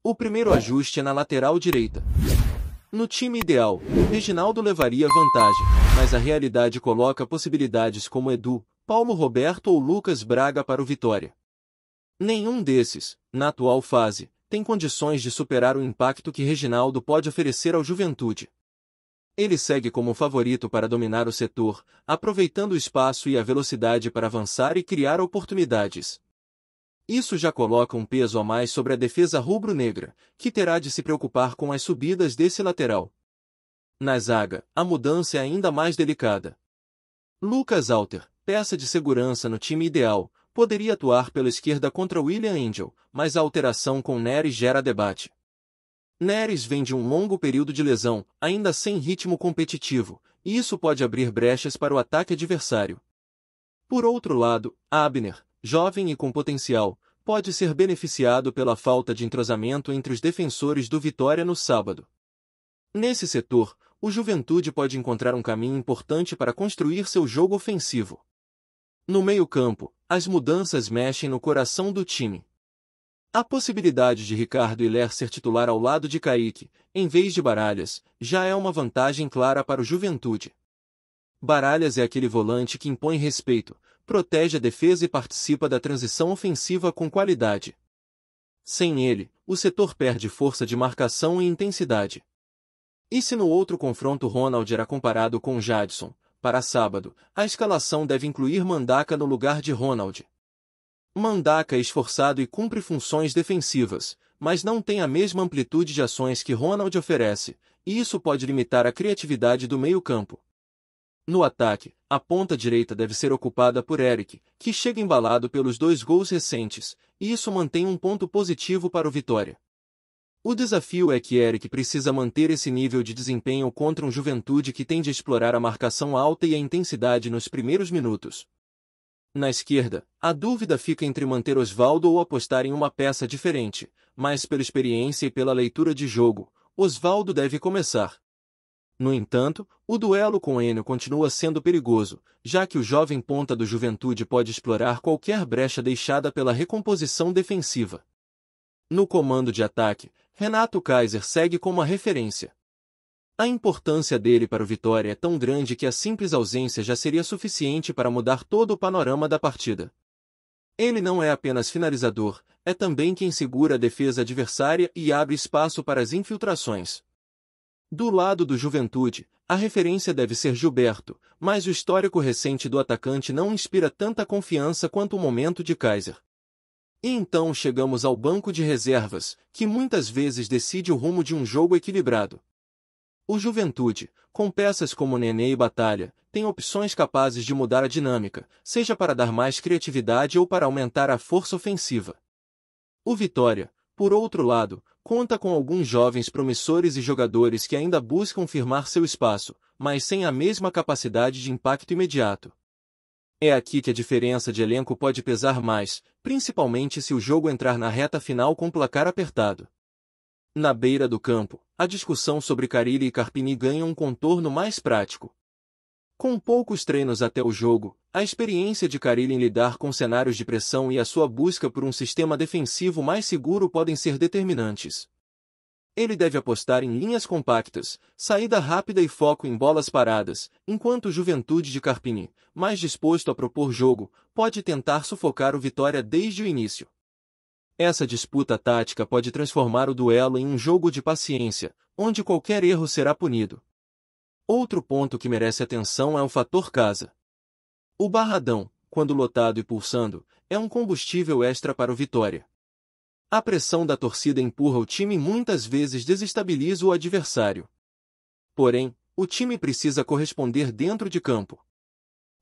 O primeiro ajuste é na lateral direita. No time ideal, Reginaldo levaria vantagem, mas a realidade coloca possibilidades como Edu, Paulo Roberto ou Lucas Braga para o Vitória. Nenhum desses, na atual fase, tem condições de superar o impacto que Reginaldo pode oferecer ao Juventude. Ele segue como favorito para dominar o setor, aproveitando o espaço e a velocidade para avançar e criar oportunidades. Isso já coloca um peso a mais sobre a defesa rubro-negra, que terá de se preocupar com as subidas desse lateral. Na zaga, a mudança é ainda mais delicada. Lucas Alter, peça de segurança no time ideal, poderia atuar pela esquerda contra William Angel, mas a alteração com Neres gera debate. Neres vem de um longo período de lesão, ainda sem ritmo competitivo, e isso pode abrir brechas para o ataque adversário. Por outro lado, Abner, jovem e com potencial, pode ser beneficiado pela falta de entrosamento entre os defensores do Vitória no sábado. Nesse setor, o Juventude pode encontrar um caminho importante para construir seu jogo ofensivo. No meio-campo, as mudanças mexem no coração do time. A possibilidade de RicardoIller ser titular ao lado de Kaique, em vez de Baralhas, já é uma vantagem clara para o Juventude. Baralhas é aquele volante que impõe respeito, protege a defesa e participa da transição ofensiva com qualidade. Sem ele, o setor perde força de marcação e intensidade. E se no outro confronto Ronald era comparado com Jadson, para sábado, a escalação deve incluir Mandaka no lugar de Ronald. Mandaka é esforçado e cumpre funções defensivas, mas não tem a mesma amplitude de ações que Ronald oferece, e isso pode limitar a criatividade do meio-campo. No ataque, a ponta direita deve ser ocupada por Eric, que chega embalado pelos 2 gols recentes, e isso mantém um ponto positivo para o Vitória. O desafio é que Eric precisa manter esse nível de desempenho contra um Juventude que tende a explorar a marcação alta e a intensidade nos primeiros minutos. Na esquerda, a dúvida fica entre manter Osvaldo ou apostar em uma peça diferente, mas pela experiência e pela leitura de jogo, Osvaldo deve começar. No entanto, o duelo com Enio continua sendo perigoso, já que o jovem ponta do Juventude pode explorar qualquer brecha deixada pela recomposição defensiva. No comando de ataque, Renato Kaiser segue como a referência. A importância dele para o Vitória é tão grande que a simples ausência já seria suficiente para mudar todo o panorama da partida. Ele não é apenas finalizador, é também quem segura a defesa adversária e abre espaço para as infiltrações. Do lado do Juventude, a referência deve ser Gilberto, mas o histórico recente do atacante não inspira tanta confiança quanto o momento de Kaiser. E então chegamos ao banco de reservas, que muitas vezes decide o rumo de um jogo equilibrado. O Juventude, com peças como Nenê e Batalha, tem opções capazes de mudar a dinâmica, seja para dar mais criatividade ou para aumentar a força ofensiva. O Vitória, por outro lado, conta com alguns jovens promissores e jogadores que ainda buscam firmar seu espaço, mas sem a mesma capacidade de impacto imediato. É aqui que a diferença de elenco pode pesar mais, principalmente se o jogo entrar na reta final com placar apertado. Na beira do campo, a discussão sobre Carille e Carpini ganha um contorno mais prático. Com poucos treinos até o jogo, a experiência de Carille em lidar com cenários de pressão e a sua busca por um sistema defensivo mais seguro podem ser determinantes. Ele deve apostar em linhas compactas, saída rápida e foco em bolas paradas, enquanto o Juventude de Carpini, mais disposto a propor jogo, pode tentar sufocar o Vitória desde o início. Essa disputa tática pode transformar o duelo em um jogo de paciência, onde qualquer erro será punido. Outro ponto que merece atenção é o fator casa. O Barradão, quando lotado e pulsando, é um combustível extra para o Vitória. A pressão da torcida empurra o time e muitas vezes desestabiliza o adversário. Porém, o time precisa corresponder dentro de campo.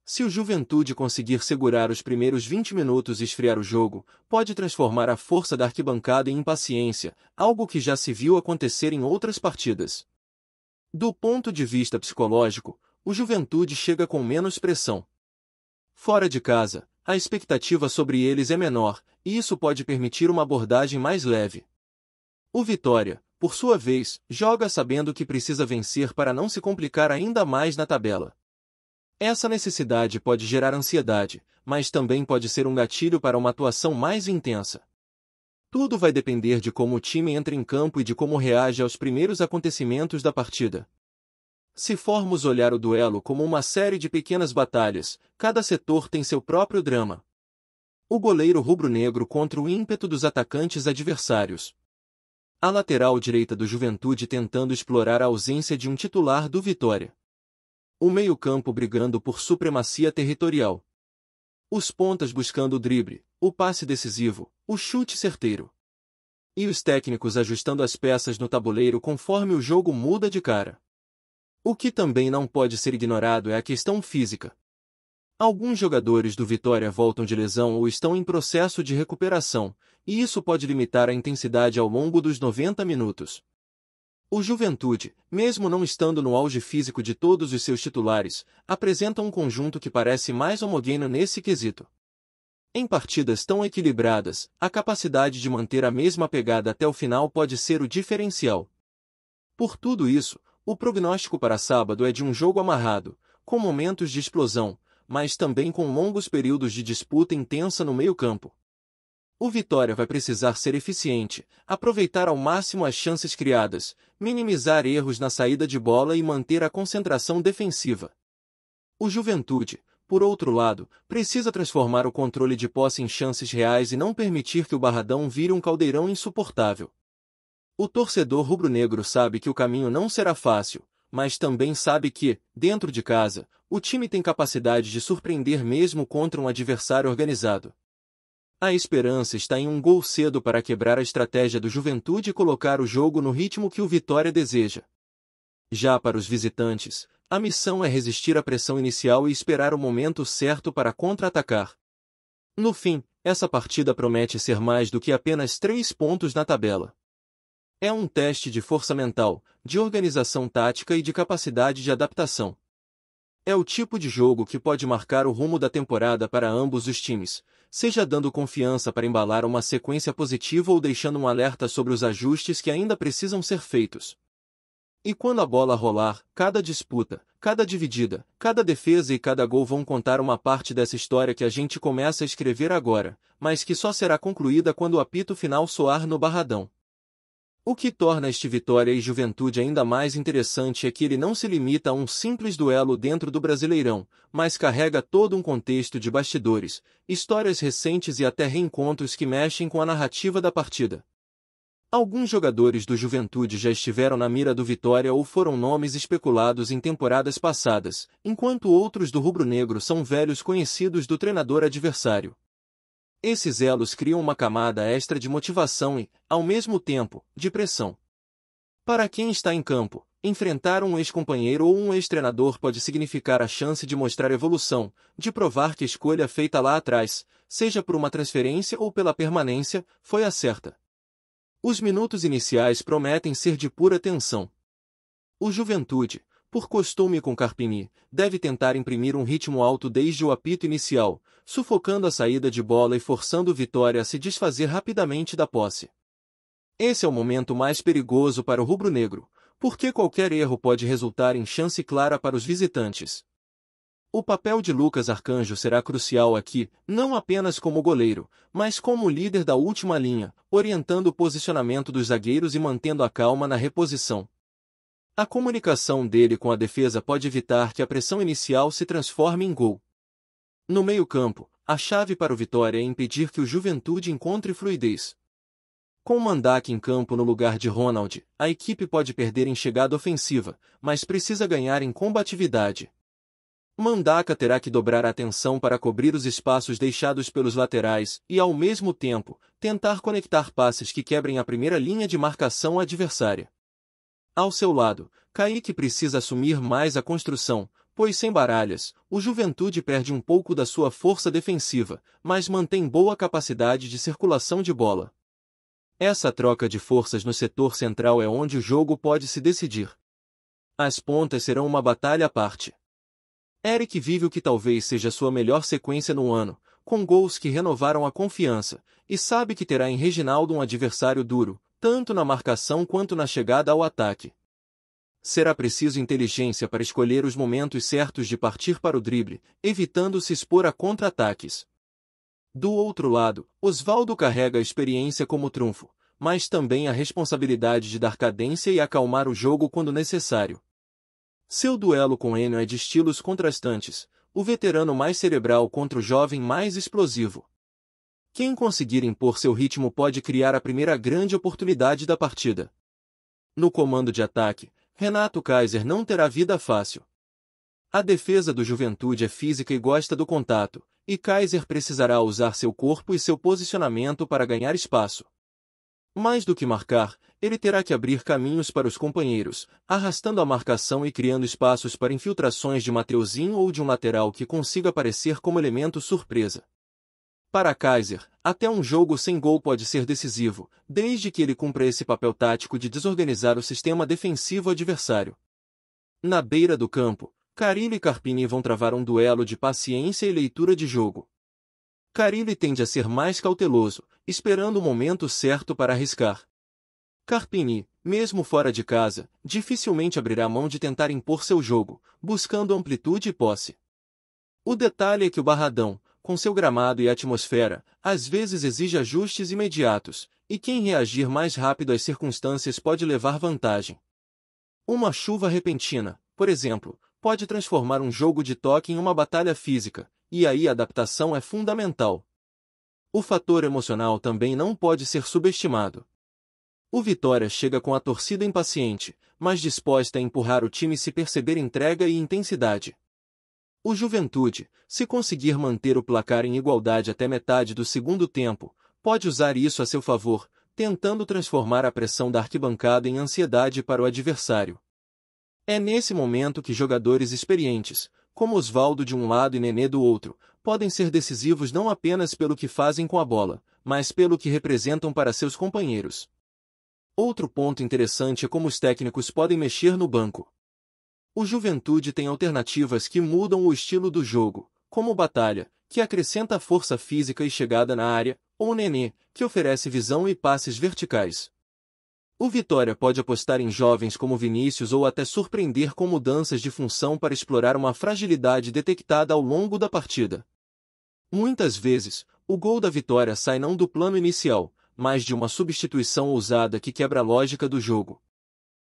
Se o Juventude conseguir segurar os primeiros 20 minutos e esfriar o jogo, pode transformar a força da arquibancada em impaciência, algo que já se viu acontecer em outras partidas. Do ponto de vista psicológico, o Juventude chega com menos pressão. Fora de casa, a expectativa sobre eles é menor, e isso pode permitir uma abordagem mais leve. O Vitória, por sua vez, joga sabendo que precisa vencer para não se complicar ainda mais na tabela. Essa necessidade pode gerar ansiedade, mas também pode ser um gatilho para uma atuação mais intensa. Tudo vai depender de como o time entra em campo e de como reage aos primeiros acontecimentos da partida. Se formos olhar o duelo como uma série de pequenas batalhas, cada setor tem seu próprio drama. O goleiro rubro-negro contra o ímpeto dos atacantes adversários. A lateral direita do Juventude tentando explorar a ausência de um titular do Vitória. O meio-campo brigando por supremacia territorial. Os pontas buscando o drible, o passe decisivo, o chute certeiro. E os técnicos ajustando as peças no tabuleiro conforme o jogo muda de cara. O que também não pode ser ignorado é a questão física. Alguns jogadores do Vitória voltam de lesão ou estão em processo de recuperação, e isso pode limitar a intensidade ao longo dos 90 minutos. O Juventude, mesmo não estando no auge físico de todos os seus titulares, apresenta um conjunto que parece mais homogêneo nesse quesito. Em partidas tão equilibradas, a capacidade de manter a mesma pegada até o final pode ser o diferencial. Por tudo isso, o prognóstico para sábado é de um jogo amarrado, com momentos de explosão, mas também com longos períodos de disputa intensa no meio-campo. O Vitória vai precisar ser eficiente, aproveitar ao máximo as chances criadas, minimizar erros na saída de bola e manter a concentração defensiva. O Juventude, por outro lado, precisa transformar o controle de posse em chances reais e não permitir que o Barradão vire um caldeirão insuportável. O torcedor rubro-negro sabe que o caminho não será fácil, mas também sabe que, dentro de casa, o time tem capacidade de surpreender mesmo contra um adversário organizado. A esperança está em um gol cedo para quebrar a estratégia do Juventude e colocar o jogo no ritmo que o Vitória deseja. Já para os visitantes, a missão é resistir à pressão inicial e esperar o momento certo para contra-atacar. No fim, essa partida promete ser mais do que apenas 3 pontos na tabela. É um teste de força mental, de organização tática e de capacidade de adaptação. É o tipo de jogo que pode marcar o rumo da temporada para ambos os times, seja dando confiança para embalar uma sequência positiva ou deixando um alerta sobre os ajustes que ainda precisam ser feitos. E quando a bola rolar, cada disputa, cada dividida, cada defesa e cada gol vão contar uma parte dessa história que a gente começa a escrever agora, mas que só será concluída quando o apito final soar no Barradão. O que torna este Vitória e Juventude ainda mais interessante é que ele não se limita a um simples duelo dentro do Brasileirão, mas carrega todo um contexto de bastidores, histórias recentes e até reencontros que mexem com a narrativa da partida. Alguns jogadores do Juventude já estiveram na mira do Vitória ou foram nomes especulados em temporadas passadas, enquanto outros do rubro-negro são velhos conhecidos do treinador adversário. Esses elos criam uma camada extra de motivação e, ao mesmo tempo, de pressão. Para quem está em campo, enfrentar um ex-companheiro ou um ex-treinador pode significar a chance de mostrar evolução, de provar que a escolha feita lá atrás, seja por uma transferência ou pela permanência, foi a certa. Os minutos iniciais prometem ser de pura tensão. O Juventude, por costume com Carpini, deve tentar imprimir um ritmo alto desde o apito inicial, sufocando a saída de bola e forçando o Vitória a se desfazer rapidamente da posse. Esse é o momento mais perigoso para o rubro-negro, porque qualquer erro pode resultar em chance clara para os visitantes. O papel de Lucas Arcanjo será crucial aqui, não apenas como goleiro, mas como líder da última linha, orientando o posicionamento dos zagueiros e mantendo a calma na reposição. A comunicação dele com a defesa pode evitar que a pressão inicial se transforme em gol. No meio-campo, a chave para o Vitória é impedir que o Juventude encontre fluidez. Com Mandak em campo no lugar de Ronald, a equipe pode perder em chegada ofensiva, mas precisa ganhar em combatividade. Mandaka terá que dobrar a atenção para cobrir os espaços deixados pelos laterais e, ao mesmo tempo, tentar conectar passes que quebrem a primeira linha de marcação adversária. Ao seu lado, Kaique precisa assumir mais a construção, pois sem Baralhas, o Juventude perde um pouco da sua força defensiva, mas mantém boa capacidade de circulação de bola. Essa troca de forças no setor central é onde o jogo pode se decidir. As pontas serão uma batalha à parte. Eric vive o que talvez seja sua melhor sequência no ano, com gols que renovaram a confiança, e sabe que terá em Reginaldo um adversário duro, tanto na marcação quanto na chegada ao ataque. Será preciso inteligência para escolher os momentos certos de partir para o drible, evitando se expor a contra-ataques. Do outro lado, Osvaldo carrega a experiência como trunfo, mas também a responsabilidade de dar cadência e acalmar o jogo quando necessário. Seu duelo com Enio é de estilos contrastantes, o veterano mais cerebral contra o jovem mais explosivo. Quem conseguir impor seu ritmo pode criar a primeira grande oportunidade da partida. No comando de ataque, Renato Kaiser não terá vida fácil. A defesa do Juventude é física e gosta do contato, e Kaiser precisará usar seu corpo e seu posicionamento para ganhar espaço. Mais do que marcar, ele terá que abrir caminhos para os companheiros, arrastando a marcação e criando espaços para infiltrações de Mateuzinho ou de um lateral que consiga aparecer como elemento surpresa. Para Kaiser, até um jogo sem gol pode ser decisivo, desde que ele cumpra esse papel tático de desorganizar o sistema defensivo adversário. Na beira do campo, Carille e Carpini vão travar um duelo de paciência e leitura de jogo. Carille tende a ser mais cauteloso, esperando o momento certo para arriscar. Carpini, mesmo fora de casa, dificilmente abrirá mão de tentar impor seu jogo, buscando amplitude e posse. O detalhe é que o Barradão, com seu gramado e atmosfera, às vezes exige ajustes imediatos, e quem reagir mais rápido às circunstâncias pode levar vantagem. Uma chuva repentina, por exemplo, pode transformar um jogo de toque em uma batalha física, e aí a adaptação é fundamental. O fator emocional também não pode ser subestimado. O Vitória chega com a torcida impaciente, mas disposta a empurrar o time se perceber entrega e intensidade. O Juventude, se conseguir manter o placar em igualdade até metade do segundo tempo, pode usar isso a seu favor, tentando transformar a pressão da arquibancada em ansiedade para o adversário. É nesse momento que jogadores experientes, como Osvaldo de um lado e Nenê do outro, podem ser decisivos não apenas pelo que fazem com a bola, mas pelo que representam para seus companheiros. Outro ponto interessante é como os técnicos podem mexer no banco. O Juventude tem alternativas que mudam o estilo do jogo, como o Batalha, que acrescenta força física e chegada na área, ou o Nenê, que oferece visão e passes verticais. O Vitória pode apostar em jovens como Vinícius ou até surpreender com mudanças de função para explorar uma fragilidade detectada ao longo da partida. Muitas vezes, o gol da vitória sai não do plano inicial, mas de uma substituição ousada que quebra a lógica do jogo.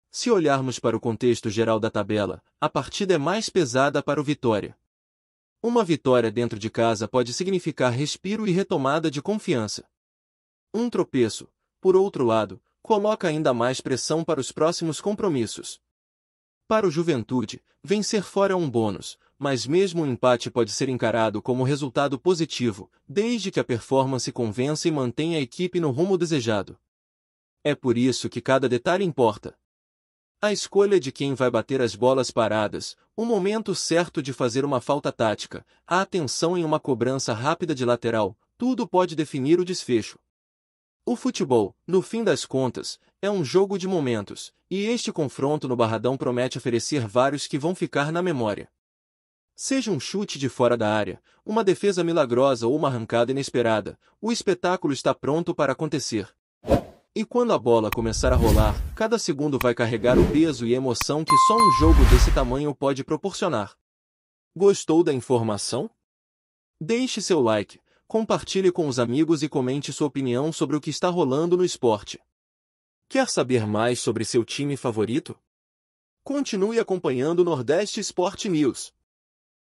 Se olharmos para o contexto geral da tabela, a partida é mais pesada para o Vitória. Uma vitória dentro de casa pode significar respiro e retomada de confiança. Um tropeço, por outro lado, coloca ainda mais pressão para os próximos compromissos. Para o Juventude, vencer fora é um bônus, mas mesmo um empate pode ser encarado como resultado positivo, desde que a performance convença e mantenha a equipe no rumo desejado. É por isso que cada detalhe importa. A escolha de quem vai bater as bolas paradas, o momento certo de fazer uma falta tática, a atenção em uma cobrança rápida de lateral, tudo pode definir o desfecho. O futebol, no fim das contas, é um jogo de momentos, e este confronto no Barradão promete oferecer vários que vão ficar na memória. Seja um chute de fora da área, uma defesa milagrosa ou uma arrancada inesperada, o espetáculo está pronto para acontecer. E quando a bola começar a rolar, cada segundo vai carregar o peso e emoção que só um jogo desse tamanho pode proporcionar. Gostou da informação? Deixe seu like, compartilhe com os amigos e comente sua opinião sobre o que está rolando no esporte. Quer saber mais sobre seu time favorito? Continue acompanhando o Nordeste Sport News.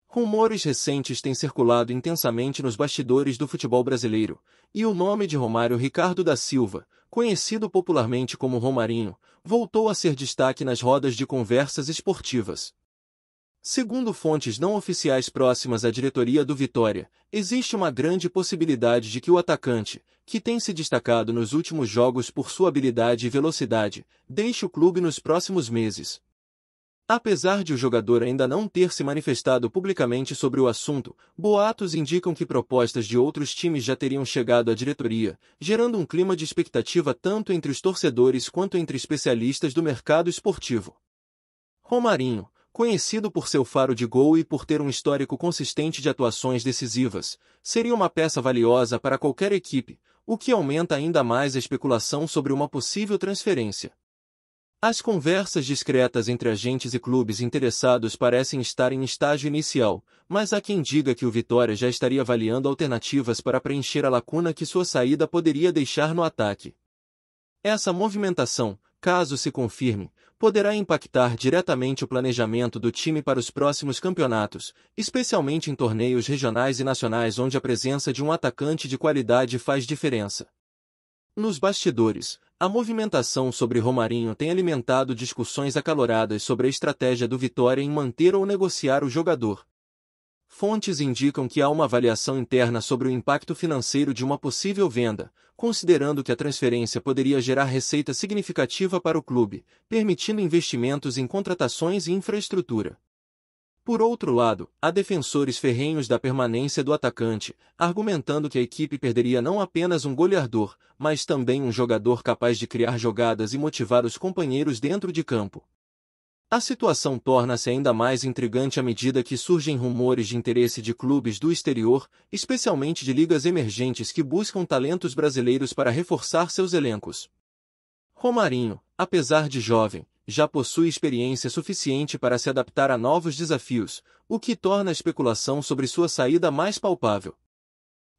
Rumores recentes têm circulado intensamente nos bastidores do futebol brasileiro, e o nome de Romário Ricardo da Silva, conhecido popularmente como Romarinho, voltou a ser destaque nas rodas de conversas esportivas. Segundo fontes não oficiais próximas à diretoria do Vitória, existe uma grande possibilidade de que o atacante, que tem se destacado nos últimos jogos por sua habilidade e velocidade, deixe o clube nos próximos meses. Apesar de o jogador ainda não ter se manifestado publicamente sobre o assunto, boatos indicam que propostas de outros times já teriam chegado à diretoria, gerando um clima de expectativa tanto entre os torcedores quanto entre especialistas do mercado esportivo. Romarinho, conhecido por seu faro de gol e por ter um histórico consistente de atuações decisivas, seria uma peça valiosa para qualquer equipe, o que aumenta ainda mais a especulação sobre uma possível transferência. As conversas discretas entre agentes e clubes interessados parecem estar em estágio inicial, mas há quem diga que o Vitória já estaria avaliando alternativas para preencher a lacuna que sua saída poderia deixar no ataque. Essa movimentação, caso se confirme, poderá impactar diretamente o planejamento do time para os próximos campeonatos, especialmente em torneios regionais e nacionais onde a presença de um atacante de qualidade faz diferença. Nos bastidores, a movimentação sobre Romarinho tem alimentado discussões acaloradas sobre a estratégia do Vitória em manter ou negociar o jogador. Fontes indicam que há uma avaliação interna sobre o impacto financeiro de uma possível venda, considerando que a transferência poderia gerar receita significativa para o clube, permitindo investimentos em contratações e infraestrutura. Por outro lado, há defensores ferrenhos da permanência do atacante, argumentando que a equipe perderia não apenas um goleador, mas também um jogador capaz de criar jogadas e motivar os companheiros dentro de campo. A situação torna-se ainda mais intrigante à medida que surgem rumores de interesse de clubes do exterior, especialmente de ligas emergentes que buscam talentos brasileiros para reforçar seus elencos. Romarinho, apesar de jovem, já possui experiência suficiente para se adaptar a novos desafios, o que torna a especulação sobre sua saída mais palpável.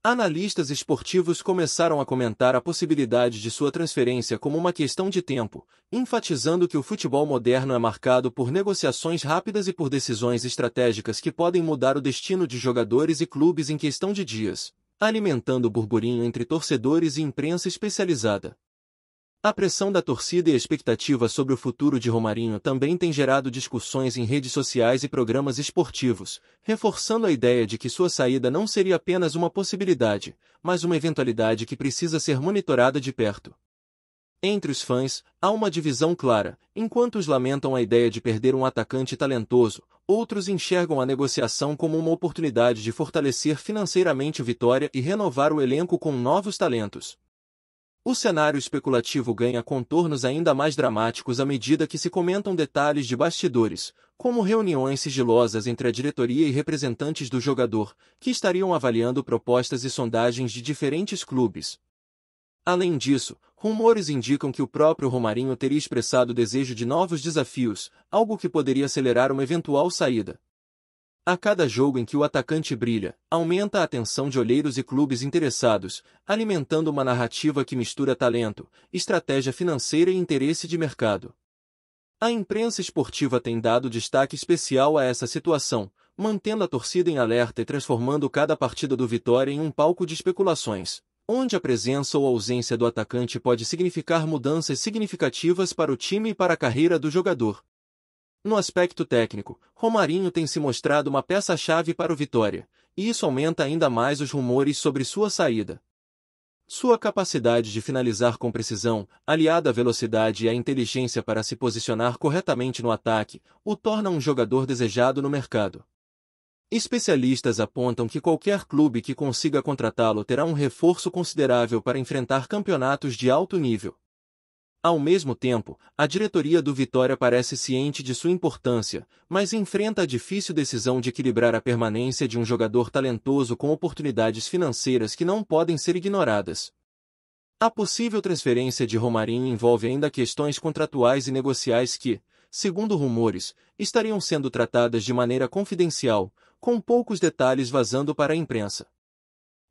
Analistas esportivos começaram a comentar a possibilidade de sua transferência como uma questão de tempo, enfatizando que o futebol moderno é marcado por negociações rápidas e por decisões estratégicas que podem mudar o destino de jogadores e clubes em questão de dias, alimentando burburinho entre torcedores e imprensa especializada. A pressão da torcida e a expectativa sobre o futuro de Romarinho também tem gerado discussões em redes sociais e programas esportivos, reforçando a ideia de que sua saída não seria apenas uma possibilidade, mas uma eventualidade que precisa ser monitorada de perto. Entre os fãs, há uma divisão clara. Enquanto uns lamentam a ideia de perder um atacante talentoso, outros enxergam a negociação como uma oportunidade de fortalecer financeiramente o Vitória e renovar o elenco com novos talentos. O cenário especulativo ganha contornos ainda mais dramáticos à medida que se comentam detalhes de bastidores, como reuniões sigilosas entre a diretoria e representantes do jogador, que estariam avaliando propostas e sondagens de diferentes clubes. Além disso, rumores indicam que o próprio Romarinho teria expressado desejo de novos desafios, algo que poderia acelerar uma eventual saída. A cada jogo em que o atacante brilha, aumenta a atenção de olheiros e clubes interessados, alimentando uma narrativa que mistura talento, estratégia financeira e interesse de mercado. A imprensa esportiva tem dado destaque especial a essa situação, mantendo a torcida em alerta e transformando cada partida do Vitória em um palco de especulações, onde a presença ou ausência do atacante pode significar mudanças significativas para o time e para a carreira do jogador. No aspecto técnico, Romarinho tem se mostrado uma peça-chave para o Vitória, e isso aumenta ainda mais os rumores sobre sua saída. Sua capacidade de finalizar com precisão, aliada à velocidade e à inteligência para se posicionar corretamente no ataque, o torna um jogador desejado no mercado. Especialistas apontam que qualquer clube que consiga contratá-lo terá um reforço considerável para enfrentar campeonatos de alto nível. Ao mesmo tempo, a diretoria do Vitória parece ciente de sua importância, mas enfrenta a difícil decisão de equilibrar a permanência de um jogador talentoso com oportunidades financeiras que não podem ser ignoradas. A possível transferência de Romarinho envolve ainda questões contratuais e negociais que, segundo rumores, estariam sendo tratadas de maneira confidencial, com poucos detalhes vazando para a imprensa.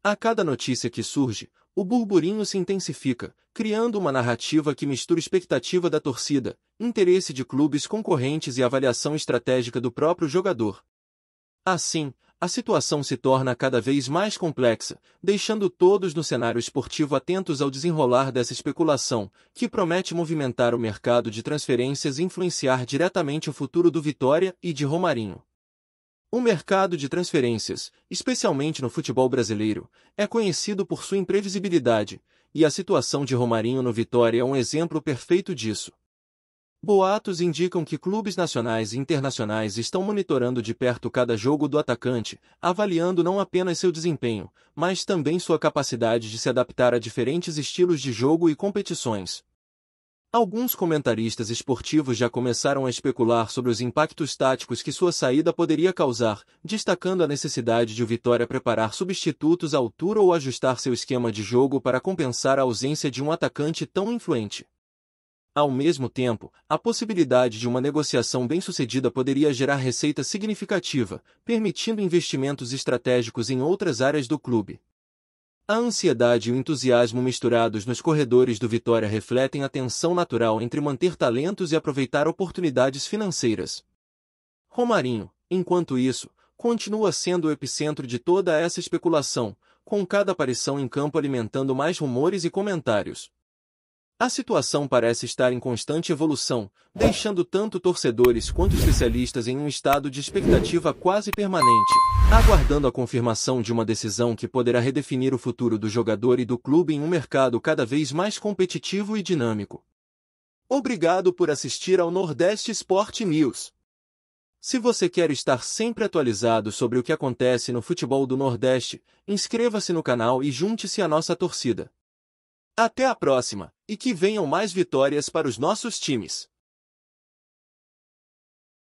A cada notícia que surge, o burburinho se intensifica, criando uma narrativa que mistura expectativa da torcida, interesse de clubes concorrentes e avaliação estratégica do próprio jogador. Assim, a situação se torna cada vez mais complexa, deixando todos no cenário esportivo atentos ao desenrolar dessa especulação, que promete movimentar o mercado de transferências e influenciar diretamente o futuro do Vitória e de Romarinho. O mercado de transferências, especialmente no futebol brasileiro, é conhecido por sua imprevisibilidade, e a situação de Romarinho no Vitória é um exemplo perfeito disso. Boatos indicam que clubes nacionais e internacionais estão monitorando de perto cada jogo do atacante, avaliando não apenas seu desempenho, mas também sua capacidade de se adaptar a diferentes estilos de jogo e competições. Alguns comentaristas esportivos já começaram a especular sobre os impactos táticos que sua saída poderia causar, destacando a necessidade de o Vitória preparar substitutos à altura ou ajustar seu esquema de jogo para compensar a ausência de um atacante tão influente. Ao mesmo tempo, a possibilidade de uma negociação bem-sucedida poderia gerar receita significativa, permitindo investimentos estratégicos em outras áreas do clube. A ansiedade e o entusiasmo misturados nos corredores do Vitória refletem a tensão natural entre manter talentos e aproveitar oportunidades financeiras. Romarinho, enquanto isso, continua sendo o epicentro de toda essa especulação, com cada aparição em campo alimentando mais rumores e comentários. A situação parece estar em constante evolução, deixando tanto torcedores quanto especialistas em um estado de expectativa quase permanente, aguardando a confirmação de uma decisão que poderá redefinir o futuro do jogador e do clube em um mercado cada vez mais competitivo e dinâmico. Obrigado por assistir ao Nordeste Sport News. Se você quer estar sempre atualizado sobre o que acontece no futebol do Nordeste, inscreva-se no canal e junte-se à nossa torcida. Até a próxima, e que venham mais vitórias para os nossos times!